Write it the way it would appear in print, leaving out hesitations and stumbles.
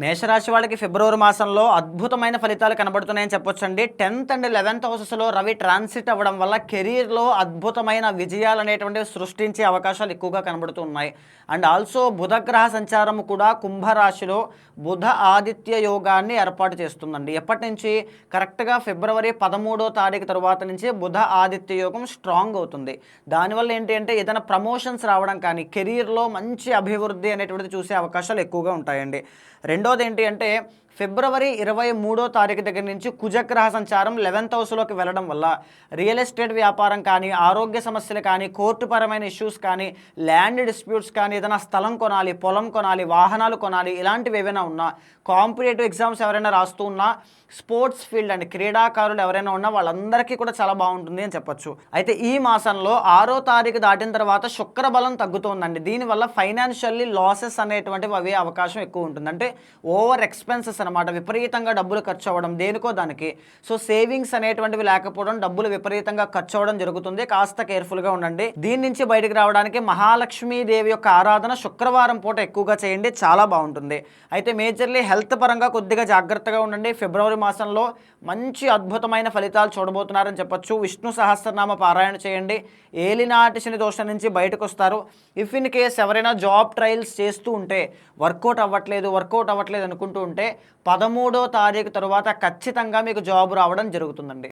మేషరాశి వాళ్ళకి ఫిబ్రవరి మాసంలో అద్భుతమైన ఫలితాలు కనబడుతున్నాయని చెప్పొచ్చండి. 10th and 11th హౌసెస్‌లో Ravi transit అవ్వడం వల్ల కెరియర్‌లో అద్భుతమైన విజయాలు అనేటువంటివి సృష్టించే అవకాశాలు ఎక్కువగా కనబడుతూ ఉన్నాయి. అండ్ ఆల్సో బుధగ్రహ సంచారం కూడా కుంభరాశిలో బుధ ఆదిత్య యోగాన్ని ఏర్పాటు చేస్తుందండి. ఎప్పటి నుంచి? కరెక్ట్‌గా ఫిబ్రవరి 13వ తారీఖు తరువాత నుంచి బుధ ఆదిత్య యోగం స్ట్రాంగ్ అవుతుంది. దానివల్ల ఏంటి అంటే ఏదైనా ప్రమోషన్స్ రావడం కానీ, కెరియర్‌లో మంచి అభివృద్ధి అనేటువంటిది చూసే అవకాశాలు ఎక్కువగా ఉంటాయండి. రెండోది ఏంటి అంటే ఫిబ్రవరి 23వ తారీఖు దగ్గర నుంచి కుజగ్రహ సంచారం 11th హౌస్‌లోకి వెళ్ళడం వల్ల రియల్ ఎస్టేట్ వ్యాపారం కానీ, ఆరోగ్య సమస్యలు కానీ, కోర్టుపరమైన ఇష్యూస్ కానీ, ల్యాండ్ డిస్ప్యూట్స్ కానీ, ఏదైనా స్థలం కొనాలి, పొలం కొనాలి, వాహనాలు కొనాలి, ఇలాంటివి ఏవైనా ఉన్నా, కాంపిటేటివ్ ఎగ్జామ్స్ ఎవరైనా రాస్తూ ఉన్నా, స్పోర్ట్స్ ఫీల్డ్ అండి, క్రీడాకారులు ఎవరైనా ఉన్నా వాళ్ళందరికీ కూడా చాలా బాగుంటుంది అని చెప్పొచ్చు. అయితే ఈ మాసంలో 6వ తారీఖు దాటిన తర్వాత శుక్ర బలం తగ్గుతోందండి. దీనివల్ల ఫైనాన్షియల్లీ లాసెస్ అనేటువంటివి అవే అవకాశం ఎక్కువ ఉంటుంది. అంటే ఓవర్ ఎక్స్పెన్సెస్ అనమాట, విపరీతంగా డబ్బులు ఖర్చు అవ్వడం దేనికో దానికి. సో సేవింగ్స్ అనేటువంటివి లేకపోవడం, డబ్బులు విపరీతంగా ఖర్చు అవ్వడం జరుగుతుంది. కాస్త కేర్ఫుల్గా ఉండండి. దీని నుంచి బయటకు రావడానికి మహాలక్ష్మీదేవి యొక్క ఆరాధన శుక్రవారం పూట ఎక్కువగా చేయండి, చాలా బాగుంటుంది. అయితే మేజర్లీ హెల్త్ పరంగా కొద్దిగా జాగ్రత్తగా ఉండండి. ఫిబ్రవరి మాసంలో మంచి అద్భుతమైన ఫలితాలు చూడబోతున్నారని చెప్పొచ్చు. విష్ణు సహస్రనామ పారాయణ చేయండి, ఏలినాటి శని దోషం నుంచి బయటకు వస్తారు. ఇఫ్ ఇన్ కేస్ ఎవరైనా జాబ్ ట్రయల్స్ చేస్తూ ఉంటే వర్కౌట్ అవ్వట్లేదు అనుకుంటూ ఉంటే 13వ తారీఖు తరువాత ఖచ్చితంగా మీకు జాబ్ రావడం జరుగుతుందండి.